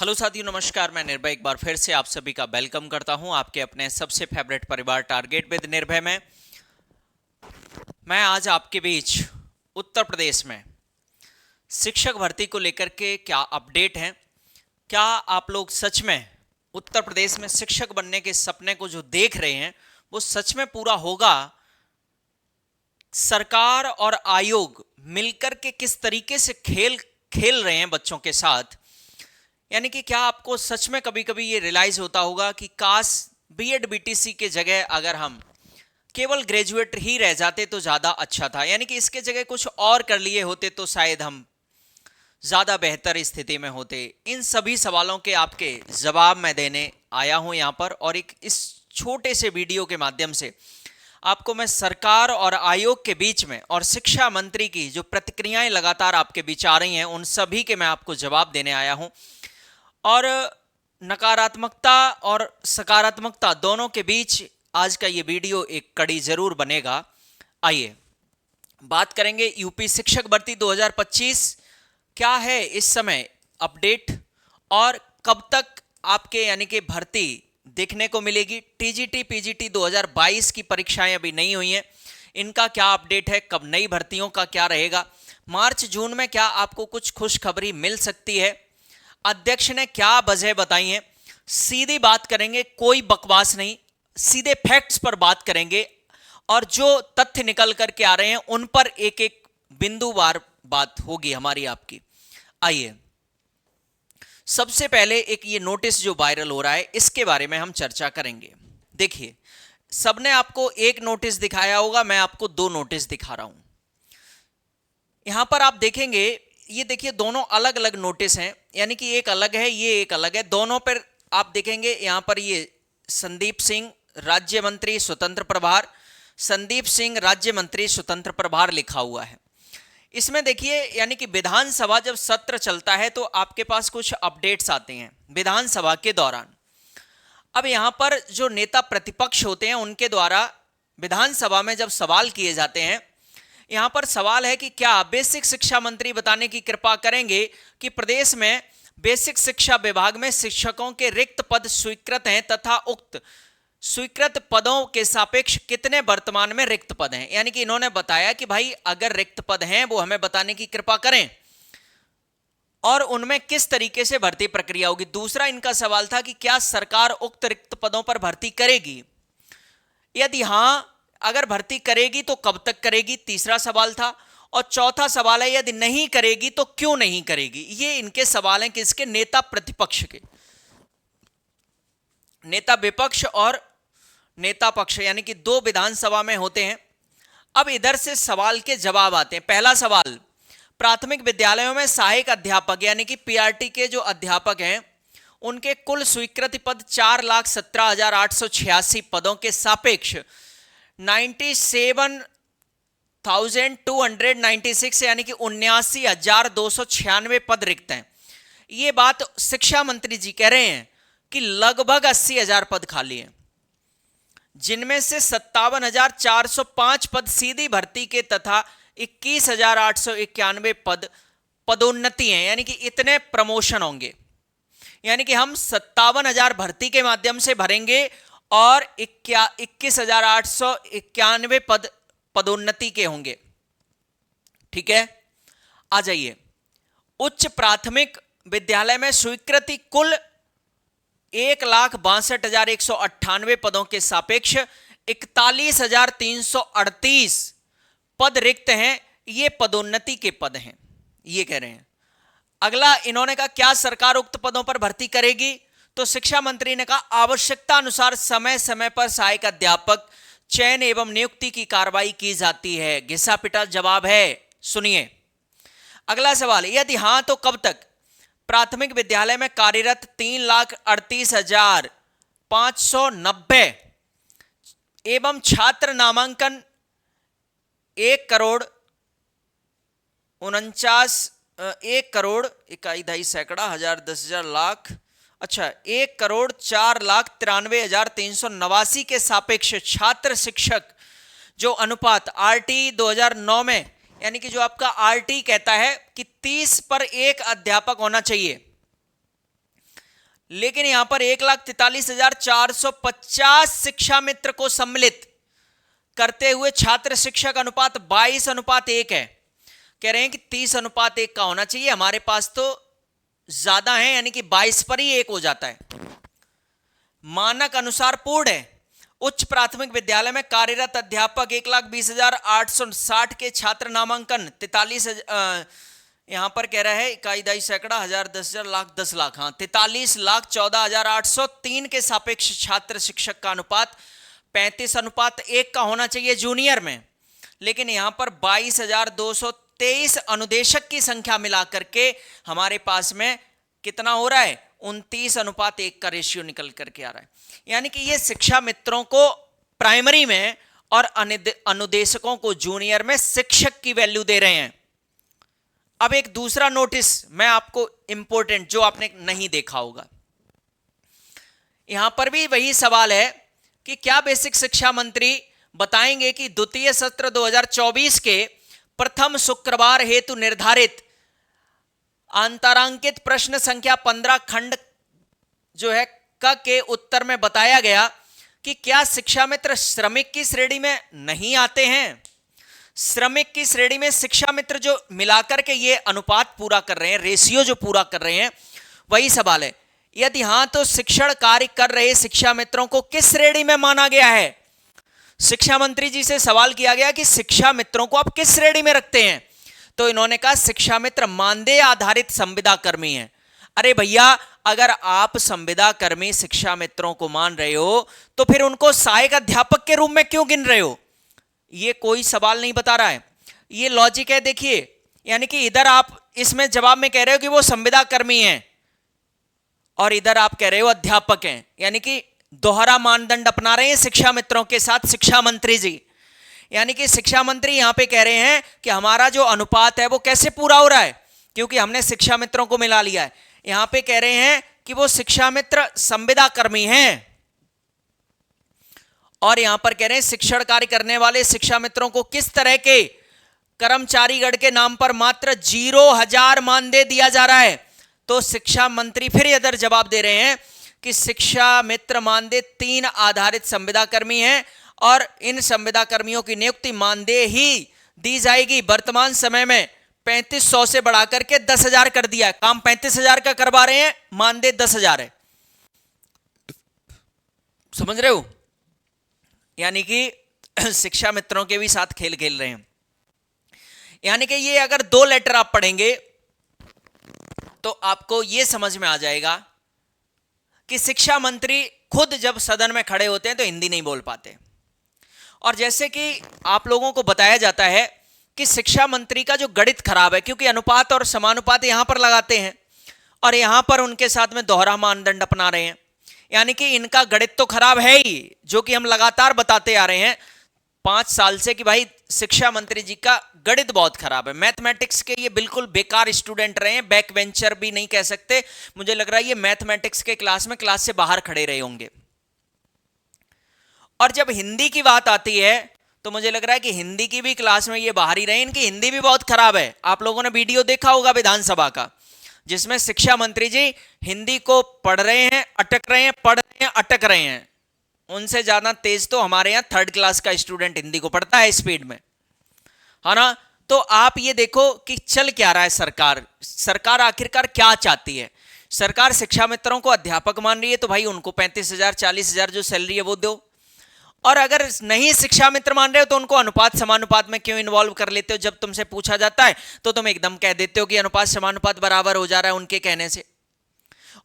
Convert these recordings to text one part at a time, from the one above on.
Hello साथियों, नमस्कार। मैं निर्भय एक बार फिर से आप सभी का वेलकम करता हूं आपके अपने सबसे फेवरेट परिवार टारगेट विद निर्भय में। मैं आज आपके बीच उत्तर प्रदेश में शिक्षक भर्ती को लेकर के क्या अपडेट है, क्या आप लोग सच में उत्तर प्रदेश में शिक्षक बनने के सपने को जो देख रहे हैं वो सच में पूरा होगा, सरकार और आयोग मिलकर के किस तरीके से खेल खेल रहे हैं बच्चों के साथ। यानी कि क्या आपको सच में कभी कभी ये रियलाइज होता होगा कि काश बीएड बीटीसी के जगह अगर हम केवल ग्रेजुएट ही रह जाते तो ज़्यादा अच्छा था, यानी कि इसके जगह कुछ और कर लिए होते तो शायद हम ज़्यादा बेहतर स्थिति में होते। इन सभी सवालों के आपके जवाब मैं देने आया हूं यहाँ पर, और एक इस छोटे से वीडियो के माध्यम से आपको मैं सरकार और आयोग के बीच में और शिक्षा मंत्री की जो प्रतिक्रियाएं लगातार आपके बीच आ रही हैं उन सभी के मैं आपको जवाब देने आया हूं। और नकारात्मकता और सकारात्मकता दोनों के बीच आज का ये वीडियो एक कड़ी जरूर बनेगा। आइए बात करेंगे यूपी शिक्षक भर्ती 2025 क्या है इस समय अपडेट, और कब तक आपके यानी कि भर्ती देखने को मिलेगी। टीजीटी पीजीटी 2022 की परीक्षाएं अभी नहीं हुई हैं, इनका क्या अपडेट है, कब नई भर्तियों का क्या रहेगा, मार्च जून में क्या आपको कुछ खुशखबरी मिल सकती है, अध्यक्ष ने क्या वजह बताई है। सीधी बात करेंगे, कोई बकवास नहीं, सीधे फैक्ट्स पर बात करेंगे और जो तथ्य निकल करके आ रहे हैं उन पर एक एक बिंदुवार बात होगी हमारी आपकी। आइए सबसे पहले एक ये नोटिस जो वायरल हो रहा है इसके बारे में हम चर्चा करेंगे। देखिए, सबने आपको एक नोटिस दिखाया होगा, मैं आपको दो नोटिस दिखा रहा हूं। यहां पर आप देखेंगे, ये देखिए दोनों अलग अलग नोटिस हैं, यानी कि एक अलग है ये एक अलग है। दोनों पर आप देखेंगे यहां पर ये संदीप सिंह राज्य मंत्री स्वतंत्र प्रभार, संदीप सिंह राज्य मंत्री स्वतंत्र प्रभार लिखा हुआ है। इसमें देखिए यानी कि विधानसभा जब सत्र चलता है तो आपके पास कुछ अपडेट्स आते हैं विधानसभा के दौरान। अब यहां पर जो नेता प्रतिपक्ष होते हैं उनके द्वारा विधानसभा में जब सवाल किए जाते हैं, यहां पर सवाल है कि क्या बेसिक शिक्षा मंत्री बताने की कृपा करेंगे कि प्रदेश में बेसिक शिक्षा विभाग में शिक्षकों के रिक्त पद स्वीकृत हैं तथा उक्त स्वीकृत पदों के सापेक्ष कितने वर्तमान में रिक्त पद हैं। यानी कि इन्होंने बताया कि भाई अगर रिक्त पद हैं वो हमें बताने की कृपा करें और उनमें किस तरीके से भर्ती प्रक्रिया होगी। दूसरा इनका सवाल था कि क्या सरकार उक्त रिक्त पदों पर भर्ती करेगी, यदि हां अगर भर्ती करेगी तो कब तक करेगी, तीसरा सवाल था। और चौथा सवाल है यदि नहीं करेगी तो क्यों नहीं करेगी। ये इनके सवाल हैं किसके, नेता प्रतिपक्ष के। नेता विपक्ष और नेता पक्ष यानी कि दो विधानसभा में होते हैं। अब इधर से सवाल के जवाब आते हैं। पहला सवाल, प्राथमिक विद्यालयों में सहायक अध्यापक यानी कि पीआरटी के जो अध्यापक हैं उनके कुल स्वीकृति पद 4,17,886 पदों के सापेक्ष 97,296 यानी कि 79,296 पद रिक्त हैं। ये बात शिक्षा मंत्री जी कह रहे हैं कि लगभग 80,000 पद खाली हैं, जिनमें से 57,405 पद सीधी भर्ती के तथा 21,891 पद पदोन्नति हैं। यानी कि इतने प्रमोशन होंगे, यानी कि हम 57,000 भर्ती के माध्यम से भरेंगे और 21,891 पद पदोन्नति के होंगे। ठीक है, आ जाइए। उच्च प्राथमिक विद्यालय में स्वीकृति कुल 1,62,198 पदों के सापेक्ष 41,338 पद रिक्त हैं। ये पदोन्नति के पद हैं, ये कह रहे हैं। अगला इन्होंने कहा क्या सरकार उक्त पदों पर भर्ती करेगी, तो शिक्षा मंत्री ने कहा आवश्यकता अनुसार समय समय पर सहायक अध्यापक चयन एवं नियुक्ति की कार्रवाई की जाती है। घिसा पिटा जवाब है, सुनिए। अगला सवाल, यदि हां तो कब तक। प्राथमिक विद्यालय में कार्यरत 3,38,590 एवं छात्र नामांकन 1,49,1 इकाई दहाई सैकड़ा हजार 10,000 लाख 1,04,93,389 के सापेक्ष छात्र शिक्षक जो अनुपात आरटी 2009 में यानी कि जो आपका आरटी कहता है कि 30 पर 1 अध्यापक होना चाहिए, लेकिन यहां पर 1,43,450 शिक्षा मित्र को सम्मिलित करते हुए छात्र शिक्षक अनुपात 22:1 है। कह रहे हैं कि 30:1 का होना चाहिए, हमारे पास तो ज्यादा है, यानी कि 22 पर ही 1 हो जाता है। मानक अनुसार पूर्ण है। उच्च प्राथमिक विद्यालय में कार्यरत अध्यापक 1,20,860 के छात्र नामांकन 43 यहां पर कह रहा है इकाई दाई सैकड़ा हजार 10,000 लाख 10 लाख, हाँ 43,14,803 के सापेक्ष छात्र शिक्षक का अनुपात 35:1 का होना चाहिए जूनियर में, लेकिन यहां पर 22,223 अनुदेशक की संख्या मिलाकर के हमारे पास में कितना हो रहा है, 29:1 का रेशियो निकल करके आ रहा है। यानी कि ये शिक्षा मित्रों को प्राइमरी में और अनुदेशकों को जूनियर में शिक्षक की वैल्यू दे रहे हैं। अब एक दूसरा नोटिस मैं आपको इंपॉर्टेंट, जो आपने नहीं देखा होगा, यहां पर भी वही सवाल है कि क्या बेसिक शिक्षा मंत्री बताएंगे कि द्वितीय सत्र 2024 के प्रथम शुक्रवार हेतु निर्धारित अंतरांकित प्रश्न संख्या 15 खंड जो है क के उत्तर में बताया गया कि क्या शिक्षा मित्र श्रमिक की श्रेणी में नहीं आते हैं। श्रमिक की श्रेणी में शिक्षा मित्र जो मिलाकर के ये अनुपात पूरा कर रहे हैं, रेशियो जो पूरा कर रहे हैं, वही सवाल है। यदि हां तो शिक्षण कार्य कर रहे शिक्षा मित्रों को किस श्रेणी में माना गया है। शिक्षा मंत्री जी से सवाल किया गया कि शिक्षा मित्रों को आप किस श्रेणी में रखते हैं, तो इन्होंने कहा शिक्षा मित्र मानदेय आधारित संविदा कर्मी हैं। अरे भैया, अगर आप संविदा कर्मी शिक्षा मित्रों को मान रहे हो तो फिर उनको सहायक अध्यापक के रूप में क्यों गिन रहे हो। ये कोई सवाल नहीं बता रहा है, ये लॉजिक है। देखिए, यानी कि इधर आप इसमें जवाब में कह रहे हो कि वो संविदा कर्मी हैं और इधर आप कह रहे हो अध्यापक हैं, यानी कि दोहरा मानदंड अपना रहे हैं शिक्षा मित्रों के साथ शिक्षा मंत्री जी। यानी कि शिक्षा मंत्री यहां पे कह रहे हैं कि हमारा जो अनुपात है वो कैसे पूरा हो रहा है, क्योंकि हमने शिक्षा मित्रों को मिला लिया है। यहां पे कह रहे हैं कि वो शिक्षा मित्र संविदा कर्मी हैं और यहां पर कह रहे हैं शिक्षण कार्य करने वाले शिक्षा मित्रों को किस तरह के कर्मचारीगण के नाम पर मात्र 0,000 मानदेय दिया जा रहा है। तो शिक्षा मंत्री फिर इधर जवाब दे रहे हैं कि शिक्षा मित्र मानदेय 3 आधारित संविदा कर्मी हैं और इन संविदा कर्मियों की नियुक्ति मानदेय ही दी जाएगी। वर्तमान समय में 3500 से बढ़ाकर के 10,000 कर दिया है, काम 35,000 का करवा रहे हैं, मानदेय 10,000 है। समझ रहे हो, यानी कि शिक्षा मित्रों के भी साथ खेल खेल रहे हैं। यानी कि ये अगर 2 लेटर आप पढ़ेंगे तो आपको ये समझ में आ जाएगा कि शिक्षा मंत्री खुद जब सदन में खड़े होते हैं तो हिंदी नहीं बोल पाते। और जैसे कि आप लोगों को बताया जाता है कि शिक्षा मंत्री का जो गणित खराब है, क्योंकि अनुपात और समानुपात यहां पर लगाते हैं और यहां पर उनके साथ में दोहरा मानदंड अपना रहे हैं, यानी कि इनका गणित तो खराब है ही, जो कि हम लगातार बताते आ रहे हैं 5 साल से कि भाई शिक्षा मंत्री जी का गणित बहुत खराब है। मैथमेटिक्स के ये बिल्कुल बेकार स्टूडेंट रहे हैं, बैक वेंचर भी नहीं कह सकते, मुझे लग रहा है ये मैथमेटिक्स के क्लास में क्लास से बाहर खड़े रहे होंगे। और जब हिंदी की बात आती है तो मुझे लग रहा है कि हिंदी की भी क्लास में ये बाहर ही रहे, इनकी हिंदी भी बहुत खराब है। आप लोगों ने वीडियो देखा होगा विधानसभा का, जिसमें शिक्षा मंत्री जी हिंदी को पढ़ रहे हैं, अटक रहे हैं, पढ़ रहे हैं, अटक रहे हैं। उनसे ज्यादा तेज तो हमारे यहाँ 3rd क्लास का स्टूडेंट हिंदी को पढ़ता है स्पीड में, है ना। तो आप ये देखो कि चल क्या रहा है। सरकार आखिरकार क्या चाहती है। सरकार शिक्षा मित्रों को अध्यापक मान रही है तो भाई उनको 35,000 40,000 जो सैलरी है वो दो, और अगर नहीं शिक्षा मित्र मान रहे हो तो उनको अनुपात समानुपात में क्यों इन्वॉल्व कर लेते हो। जब तुमसे पूछा जाता है तो तुम एकदम कह देते हो कि अनुपात समानुपात बराबर हो जा रहा है उनके कहने से।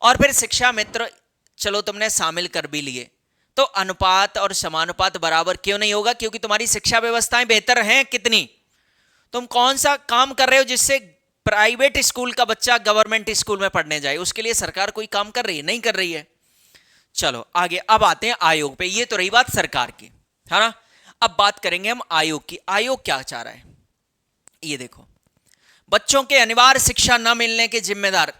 और फिर शिक्षा मित्र चलो तुमने शामिल कर भी लिए, तो अनुपात और समानुपात बराबर क्यों नहीं होगा, क्योंकि तुम्हारी शिक्षा व्यवस्थाएं बेहतर हैं कितनी। तुम कौन सा काम कर रहे हो जिससे प्राइवेट स्कूल का बच्चा गवर्नमेंट स्कूल में पढ़ने जाए, उसके लिए सरकार कोई काम कर रही है? नहीं कर रही है। चलो आगे, अब आते हैं आयोग पे। ये तो रही बात सरकार की, है ना। अब बात करेंगे हम आयोग की। आयोग क्या चाह रहा है, ये देखो। बच्चों के अनिवार्य शिक्षा न मिलने के जिम्मेदार,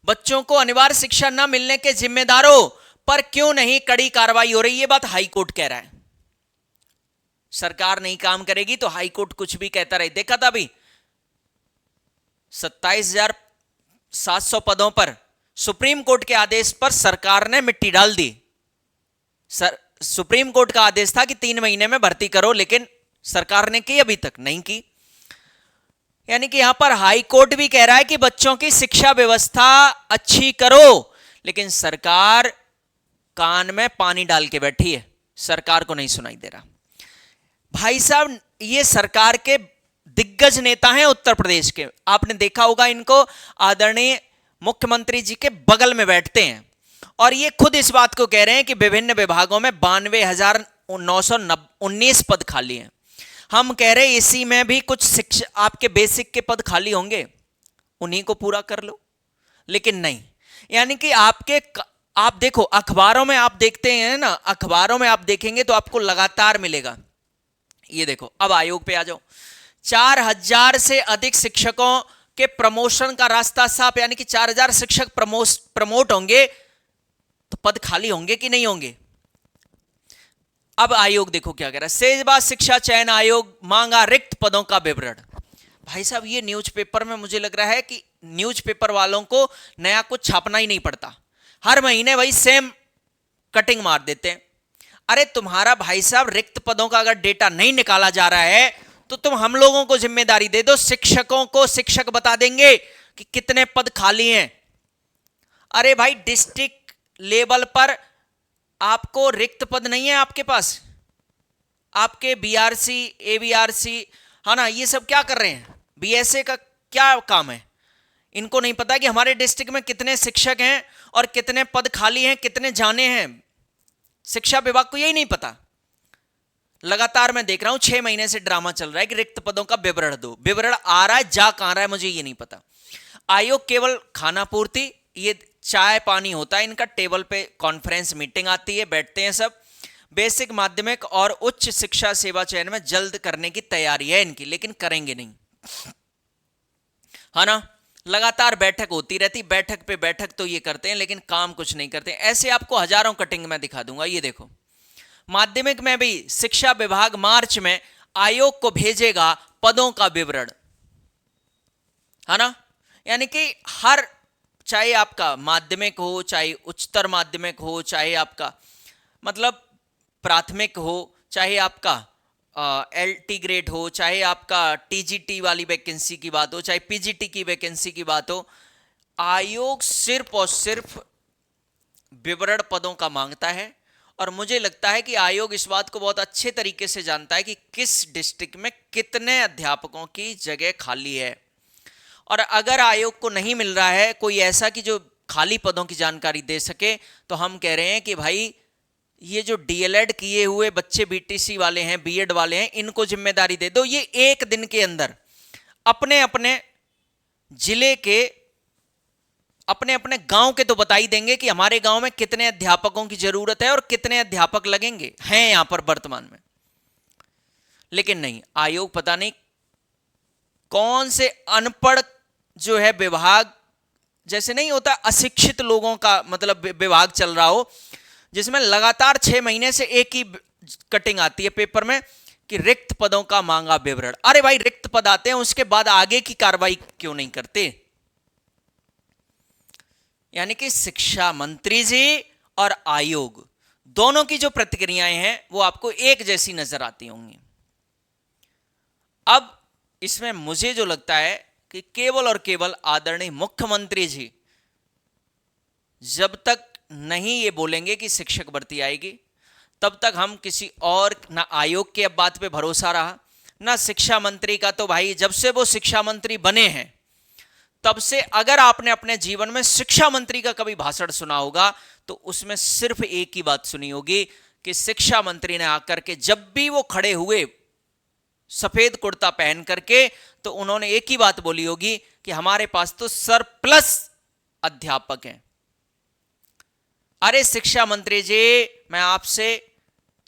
बच्चों को अनिवार्य शिक्षा न मिलने के जिम्मेदारों पर क्यों नहीं कड़ी कार्रवाई हो रही। ये बात हाई कोर्ट कह रहा है। सरकार नहीं काम करेगी तो हाई कोर्ट कुछ भी कहता रहे। देखा था अभी 27,700 पदों पर सुप्रीम कोर्ट के आदेश पर सरकार ने मिट्टी डाल दी। सुप्रीम कोर्ट का आदेश था कि 3 महीने में भर्ती करो, लेकिन सरकार ने की? अभी तक नहीं की। यानी कि यहां पर हाई कोर्ट भी कह रहा है कि बच्चों की शिक्षा व्यवस्था अच्छी करो, लेकिन सरकार कान में पानी डाल के बैठी है, सरकार को नहीं सुनाई दे रहा। भाई साहब, ये सरकार के दिग्गज नेता हैं उत्तर प्रदेश के, आपने देखा होगा इनको, आदरणीय मुख्यमंत्री जी के बगल में बैठते हैं, और ये खुद इस बात को कह रहे हैं कि विभिन्न विभागों में 92,919 पद खाली हैं। हम कह रहे हैं इसी में भी कुछ शिक्षा, आपके बेसिक के पद खाली होंगे, उन्हीं को पूरा कर लो, लेकिन नहीं। यानी कि आप देखो अखबारों में, आप देखते हैं ना, अखबारों में आप देखेंगे तो आपको लगातार मिलेगा। ये देखो, अब आयोग पे आ जाओ। 4,000 से अधिक शिक्षकों के प्रमोशन का रास्ता साफ, यानी कि 4,000 शिक्षक प्रमोट होंगे तो पद खाली होंगे कि नहीं होंगे? अब आयोग देखो क्या कह रहा है। सेवा शिक्षा चयन आयोग मांगा रिक्त पदों का विवरण। भाई साहब, ये न्यूज़पेपर में मुझे लग रहा है कि न्यूज़पेपर वालों को नया कुछ छापना ही नहीं पड़ता, हर महीने वही सेम कटिंग मार देते हैं। अरे तुम्हारा भाई साहब रिक्त पदों का अगर डेटा नहीं निकाला जा रहा है तो तुम हम लोगों को जिम्मेदारी दे दो, शिक्षकों को शिक्षक बता देंगे कि कितने पद खाली हैं। अरे भाई, डिस्ट्रिक्ट लेवल पर आपको रिक्त पद नहीं है आपके पास, आपके बीआरसी, एबीआरसी, है ना, ये सब क्या कर रहे हैं? बीएसए का क्या काम है? इनको नहीं पता कि हमारे डिस्ट्रिक्ट में कितने शिक्षक हैं और कितने पद खाली हैं, कितने जाने हैं। शिक्षा विभाग को यही नहीं पता। लगातार मैं देख रहा हूं 6 महीने से ड्रामा चल रहा है कि रिक्त पदों का विवरण दो। विवरण आ रहा है, जा कहां रहा है मुझे ये नहीं पता। आयोग केवल खाना पूर्ति, ये चाय पानी होता है इनका, टेबल पे कॉन्फ्रेंस मीटिंग आती है, बैठते हैं सब। बेसिक, माध्यमिक और उच्च शिक्षा सेवा चयन में जल्द करने की तैयारी है इनकी, लेकिन करेंगे नहीं, है ना। लगातार बैठक होती रहती, बैठक पे बैठक तो ये करते हैं, लेकिन काम कुछ नहीं करते। ऐसे आपको हजारों कटिंग में दिखा दूंगा। ये देखो, माध्यमिक में भी शिक्षा विभाग मार्च में आयोग को भेजेगा पदों का विवरण, है ना। यानी कि हर, चाहे आपका माध्यमिक हो, चाहे उच्चतर माध्यमिक हो, चाहे आपका मतलब प्राथमिक हो, चाहे आपका LT ग्रेड हो, चाहे आपका TGT वाली वैकेंसी की बात हो, चाहे PGT की वैकेंसी की बात हो, आयोग सिर्फ और सिर्फ विवरण पदों का मांगता है। और मुझे लगता है कि आयोग इस बात को बहुत अच्छे तरीके से जानता है कि किस डिस्ट्रिक्ट में कितने अध्यापकों की जगह खाली है। और अगर आयोग को नहीं मिल रहा है कोई ऐसा कि जो खाली पदों की जानकारी दे सके, तो हम कह रहे हैं कि भाई ये जो DLED किए हुए बच्चे BTC वाले हैं, B.Ed वाले हैं, इनको जिम्मेदारी दे दो। ये एक दिन के अंदर अपने अपने जिले के, अपने अपने गांव के तो बता ही देंगे कि हमारे गांव में कितने अध्यापकों की जरूरत है और कितने अध्यापक लगेंगे हैं यहां पर वर्तमान में। लेकिन नहीं, आयोग पता नहीं कौन से अनपढ़ जो है विभाग, जैसे नहीं होता अशिक्षित लोगों का मतलब विभाग चल रहा हो, जिसमें लगातार 6 महीने से एक ही कटिंग आती है पेपर में कि रिक्त पदों का मांगा विवरण। अरे भाई, रिक्त पद आते हैं, उसके बाद आगे की कार्रवाई क्यों नहीं करते? यानी कि शिक्षा मंत्री जी और आयोग दोनों की जो प्रतिक्रियाएं हैं वो आपको एक जैसी नजर आती होंगी। अब इसमें मुझे जो लगता है कि केवल और केवल आदरणीय मुख्यमंत्री जी जब तक नहीं ये बोलेंगे कि शिक्षक भर्ती आएगी, तब तक हम किसी और, ना आयोग के अब बात पे भरोसा रहा, ना शिक्षा मंत्री का। तो भाई जब से वो शिक्षा मंत्री बने हैं तब से अगर आपने अपने जीवन में शिक्षा मंत्री का कभी भाषण सुना होगा तो उसमें सिर्फ एक ही बात सुनी होगी कि शिक्षा मंत्री ने आकर के जब भी वो खड़े हुए सफेद कुर्ता पहन करके, तो उन्होंने एक ही बात बोली होगी कि हमारे पास तो सरप्लस अध्यापक हैं। अरे शिक्षा मंत्री जी, मैं आपसे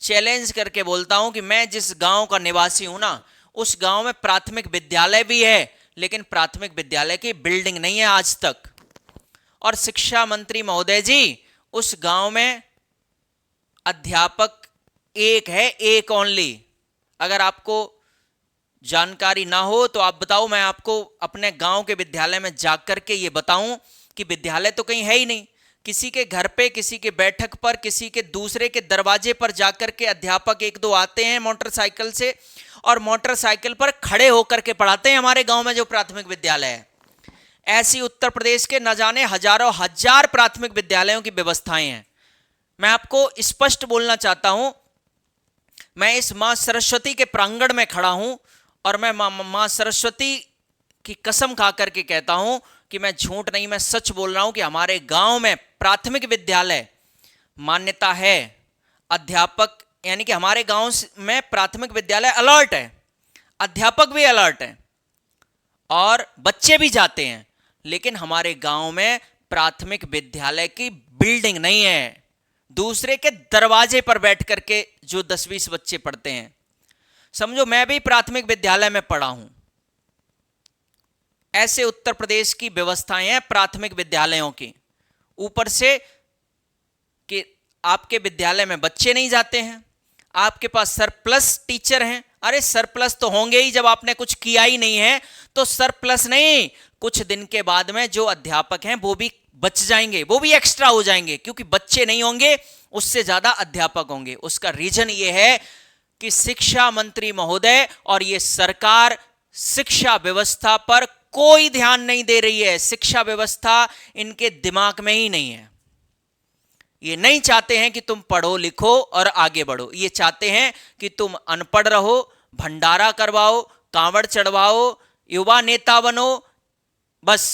चैलेंज करके बोलता हूं कि मैं जिस गांव का निवासी हूं ना, उस गांव में प्राथमिक विद्यालय भी है, लेकिन प्राथमिक विद्यालय की बिल्डिंग नहीं है आज तक। और शिक्षा मंत्री महोदय जी, उस गांव में अध्यापक एक है, एक ओनली। अगर आपको जानकारी ना हो तो आप बताओ, मैं आपको अपने गांव के विद्यालय में जाकर के ये बताऊं कि विद्यालय तो कहीं है ही नहीं, किसी के घर पे, किसी के बैठक पर, किसी के दूसरे के दरवाजे पर जाकर के अध्यापक एक दो आते हैं मोटरसाइकिल से और मोटरसाइकिल पर खड़े होकर के पढ़ाते हैं हमारे गांव में जो प्राथमिक विद्यालय है। ऐसी उत्तर प्रदेश के न जाने हजारों हजार प्राथमिक विद्यालयों की व्यवस्थाएं हैं। मैं आपको स्पष्ट बोलना चाहता हूं, मैं इस मां सरस्वती के प्रांगण में खड़ा हूं और मैं मां सरस्वती की कसम खा करके कहता हूं कि मैं झूठ नहीं, मैं सच बोल रहा हूं कि हमारे गांव में प्राथमिक विद्यालय मान्यता है। अध्यापक यानी कि हमारे गांव में प्राथमिक विद्यालय अलर्ट है, अध्यापक भी अलर्ट है और बच्चे भी जाते हैं, लेकिन हमारे गांव में प्राथमिक विद्यालय की बिल्डिंग नहीं है। दूसरे के दरवाजे पर बैठ करके जो 10-20 बच्चे पढ़ते हैं। समझो मैं भी प्राथमिक विद्यालय में पढ़ा हूं। ऐसे उत्तर प्रदेश की व्यवस्थाएं हैं प्राथमिक विद्यालयों की। ऊपर से कि आपके विद्यालय में बच्चे नहीं जाते हैं, आपके पास सरप्लस टीचर हैं। अरे सरप्लस तो होंगे ही, जब आपने कुछ किया ही नहीं है तो सरप्लस नहीं, कुछ दिन के बाद में जो अध्यापक हैं वो भी बच जाएंगे, वो भी एक्स्ट्रा हो जाएंगे, क्योंकि बच्चे नहीं होंगे, उससे ज्यादा अध्यापक होंगे। उसका रीजन ये है कि शिक्षा मंत्री महोदय और ये सरकार शिक्षा व्यवस्था पर कोई ध्यान नहीं दे रही है। शिक्षा व्यवस्था इनके दिमाग में ही नहीं है। ये नहीं चाहते हैं कि तुम पढ़ो लिखो और आगे बढ़ो, ये चाहते हैं कि तुम अनपढ़ रहो, भंडारा करवाओ, कांवड़ चढ़वाओ, युवा नेता बनो, बस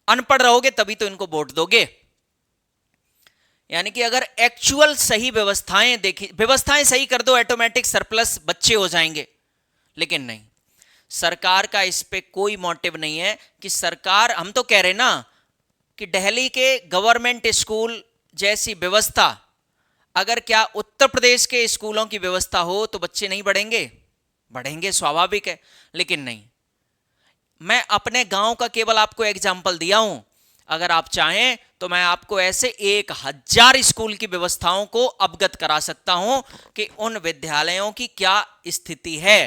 अनपढ़ रहोगे तभी तो इनको वोट दोगे। यानी कि अगर एक्चुअल सही व्यवस्थाएं देखी, व्यवस्थाएं सही कर दो, ऑटोमेटिक सरप्लस बच्चे हो जाएंगे। लेकिन नहीं, सरकार का इस पे कोई मोटिव नहीं है कि सरकार, हम तो कह रहे ना कि दिल्ली के गवर्नमेंट स्कूल जैसी व्यवस्था अगर क्या उत्तर प्रदेश के स्कूलों की व्यवस्था हो तो बच्चे नहीं बढ़ेंगे? बढ़ेंगे, स्वाभाविक है। लेकिन नहीं, मैं अपने गांव का केवल आपको एग्जाम्पल दिया हूं। अगर आप चाहें तो मैं आपको ऐसे 1000 स्कूल की व्यवस्थाओं को अवगत करा सकता हूं कि उन विद्यालयों की क्या स्थिति है।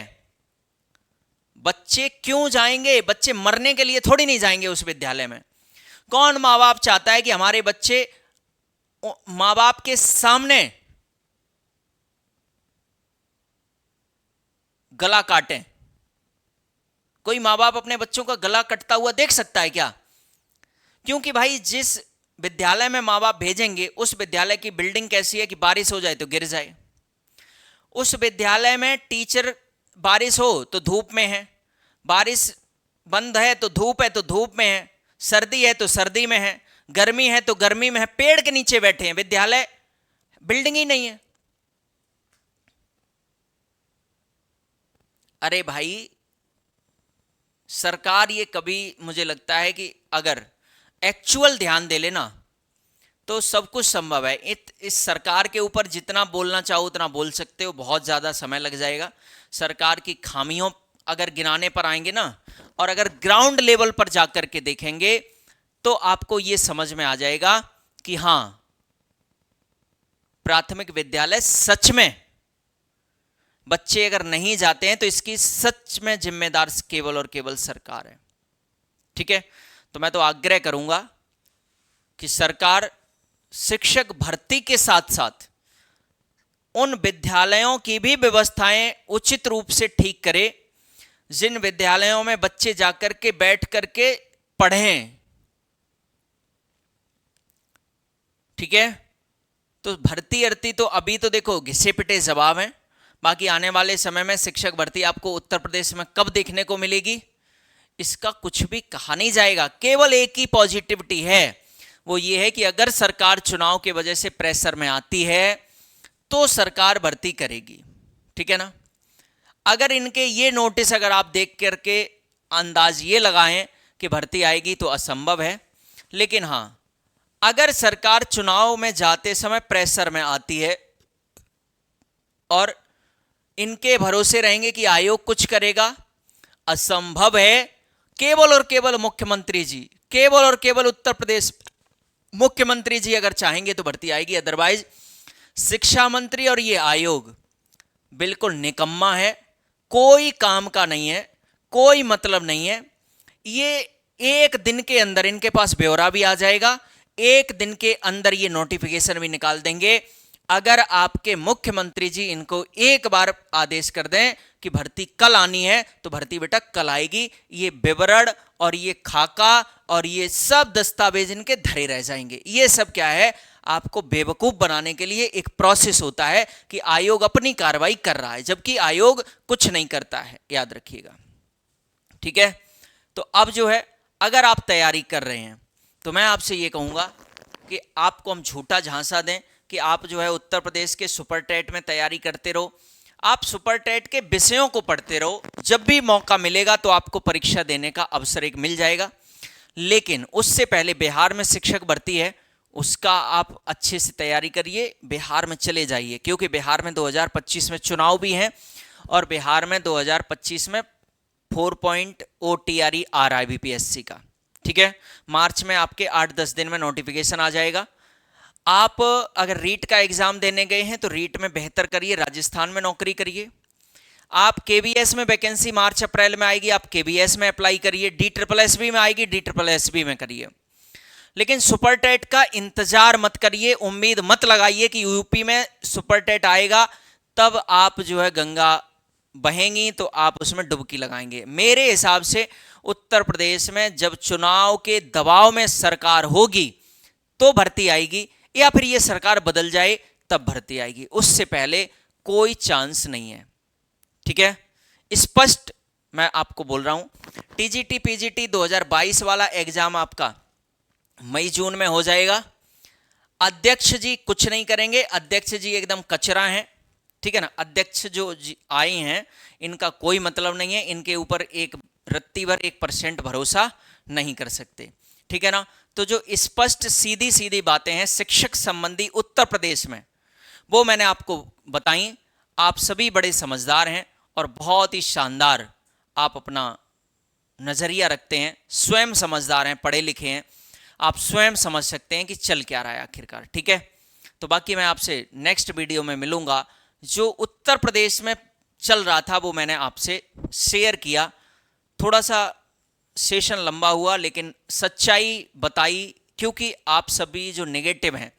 बच्चे क्यों जाएंगे? बच्चे मरने के लिए थोड़ी नहीं जाएंगे उस विद्यालय में। कौन माँ बाप चाहता है कि हमारे बच्चे माँ बाप के सामने गला काटें? कोई माँ बाप अपने बच्चों का गला कटता हुआ देख सकता है क्या? क्योंकि भाई जिस विद्यालय में माँ बाप भेजेंगे उस विद्यालय की बिल्डिंग कैसी है कि बारिश हो जाए तो गिर जाए। उस विद्यालय में टीचर बारिश हो तो धूप में है, बारिश बंद है तो धूप में है, सर्दी है तो सर्दी में है, गर्मी है तो गर्मी में है, पेड़ के नीचे बैठे हैं, विद्यालय बिल्डिंग ही नहीं है। अरे भाई, सरकार ये कभी, मुझे लगता है कि अगर एक्चुअल ध्यान दे लेना तो सब कुछ संभव है। इस सरकार के ऊपर जितना बोलना चाहो उतना बोल सकते हो, बहुत ज़्यादा समय लग जाएगा। सरकार की खामियों अगर गिनाने पर आएंगे ना, और अगर ग्राउंड लेवल पर जाकर के देखेंगे तो आपको ये समझ में आ जाएगा कि हाँ, प्राथमिक विद्यालय सच में बच्चे अगर नहीं जाते हैं तो इसकी सच में जिम्मेदार केवल और केवल सरकार है। ठीक है, तो मैं तो आग्रह करूंगा कि सरकार शिक्षक भर्ती के साथ साथ उन विद्यालयों की भी व्यवस्थाएं उचित रूप से ठीक करे जिन विद्यालयों में बच्चे जाकर के बैठ करके पढ़ें। ठीक है, तो भर्ती तो अभी तो देखो घिसे पिटे जवाब हैं। बाकी आने वाले समय में शिक्षक भर्ती आपको उत्तर प्रदेश में कब देखने को मिलेगी इसका कुछ भी कहा नहीं जाएगा। केवल एक ही पॉजिटिविटी है, वो ये है कि अगर सरकार चुनाव की वजह से प्रेशर में आती है तो सरकार भर्ती करेगी। ठीक है ना? अगर इनके ये नोटिस अगर आप देख करके अंदाज ये लगाएं कि भर्ती आएगी तो असंभव है। लेकिन हाँ, अगर सरकार चुनाव में जाते समय प्रेशर में आती है और इनके भरोसे रहेंगे कि आयोग कुछ करेगा, असंभव है। केवल और केवल मुख्यमंत्री जी, केवल और केवल उत्तर प्रदेश मुख्यमंत्री जी अगर चाहेंगे तो भर्ती आएगी। अदरवाइज शिक्षा मंत्री और ये आयोग बिल्कुल निकम्मा है, कोई काम का नहीं है, कोई मतलब नहीं है। ये एक दिन के अंदर इनके पास ब्यौरा भी आ जाएगा, एक दिन के अंदर ये नोटिफिकेशन भी निकाल देंगे। अगर आपके मुख्यमंत्री जी इनको एक बार आदेश कर दें कि भर्ती कल आनी है, तो भर्ती बेटा कल आएगी। ये विवरण और ये खाका और ये सब दस्तावेज इनके धरे रह जाएंगे। ये सब क्या है, आपको बेवकूफ बनाने के लिए एक प्रोसेस होता है कि आयोग अपनी कार्रवाई कर रहा है, जबकि आयोग कुछ नहीं करता है, याद रखिएगा। ठीक है, तो अब जो है, अगर आप तैयारी कर रहे हैं तो मैं आपसे ये कहूंगा कि आपको हम झूठा झांसा दें कि आप जो है उत्तर प्रदेश के सुपर टेट में तैयारी करते रहो। आप सुपर टेट के विषयों को पढ़ते रहो, जब भी मौका मिलेगा तो आपको परीक्षा देने का अवसर एक मिल जाएगा। लेकिन उससे पहले बिहार में शिक्षक भर्ती है, उसका आप अच्छे से तैयारी करिए, बिहार में चले जाइए, क्योंकि बिहार में 2025 में चुनाव भी हैं और बिहार में 2025 में 4.0 TRE आ रहा है बीपीएससी का। ठीक है, मार्च में आपके 8-10 दिन में नोटिफिकेशन आ जाएगा। आप अगर रीट का एग्जाम देने गए हैं तो रीट में बेहतर करिए, राजस्थान में नौकरी करिए। आप केबीएस में वैकेंसी मार्च अप्रैल में आएगी, आप केबीएस में अप्लाई करिए। DSSB में आएगी, DSSB में करिए। लेकिन सुपर टेट का इंतजार मत करिए, उम्मीद मत लगाइए कि यूपी में सुपर टेट आएगा तब आप जो है गंगा बहेंगी तो आप उसमें डुबकी लगाएंगे। मेरे हिसाब से उत्तर प्रदेश में जब चुनाव के दबाव में सरकार होगी तो भर्ती आएगी, या फिर ये सरकार बदल जाए तब भर्ती आएगी, उससे पहले कोई चांस नहीं है। ठीक है, स्पष्ट मैं आपको बोल रहा हूं। टीजीटी पीजीटी 2022 वाला एग्जाम आपका मई जून में हो जाएगा। अध्यक्ष जी कुछ नहीं करेंगे, अध्यक्ष जी एकदम कचरा हैं। ठीक है ना, अध्यक्ष जो आए हैं इनका कोई मतलब नहीं है, इनके ऊपर एक रत्ती भर 1% भरोसा नहीं कर सकते। ठीक है ना, तो जो स्पष्ट सीधी सीधी बातें हैं शिक्षक संबंधी उत्तर प्रदेश में, वो मैंने आपको बताई। आप सभी बड़े समझदार हैं और बहुत ही शानदार आप अपना नजरिया रखते हैं, स्वयं समझदार हैं, पढ़े लिखे हैं, आप स्वयं समझ सकते हैं कि चल क्या रहा है आखिरकार। ठीक है, तो बाकी मैं आपसे नेक्स्ट वीडियो में मिलूंगा। जो उत्तर प्रदेश में चल रहा था वो मैंने आपसे शेयर किया। थोड़ा सा सेशन लंबा हुआ लेकिन सच्चाई बताई, क्योंकि आप सभी जो नेगेटिव हैं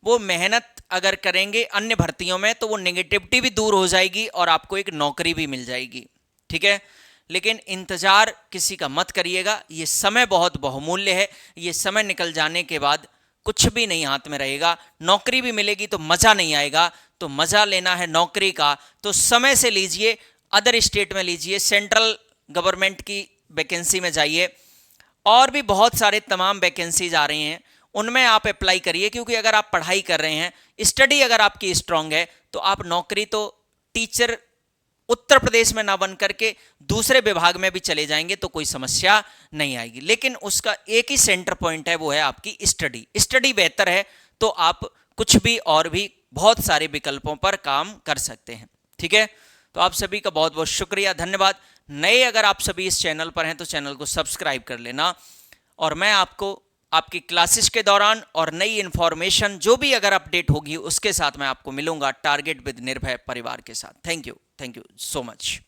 वो मेहनत अगर करेंगे अन्य भर्तियों में तो वो नेगेटिविटी भी दूर हो जाएगी और आपको एक नौकरी भी मिल जाएगी। ठीक है, लेकिन इंतजार किसी का मत करिएगा, ये समय बहुत बहुमूल्य है। ये समय निकल जाने के बाद कुछ भी नहीं हाथ में रहेगा। नौकरी भी मिलेगी तो मज़ा नहीं आएगा, तो मज़ा लेना है नौकरी का तो समय से लीजिए, अदर स्टेट में लीजिए, सेंट्रल गवर्नमेंट की वैकेंसी में जाइए, और भी बहुत सारे तमाम वैकेंसीज आ रही हैं, उनमें आप अप्लाई करिए। क्योंकि अगर आप पढ़ाई कर रहे हैं, स्टडी अगर आपकी स्ट्रांग है, तो आप नौकरी तो टीचर उत्तर प्रदेश में ना बन करके दूसरे विभाग में भी चले जाएंगे तो कोई समस्या नहीं आएगी। लेकिन उसका एक ही सेंटर पॉइंट है, वो है आपकी स्टडी। स्टडी बेहतर है तो आप कुछ भी और भी बहुत सारे विकल्पों पर काम कर सकते हैं। ठीक है, तो आप सभी का बहुत बहुत शुक्रिया, धन्यवाद। नए अगर आप सभी इस चैनल पर हैं तो चैनल को सब्सक्राइब कर लेना, और मैं आपको आपकी क्लासेस के दौरान और नई इन्फॉर्मेशन जो भी अगर अपडेट होगी उसके साथ मैं आपको मिलूंगा टारगेट विद निर्भय परिवार के साथ। Thank you so much.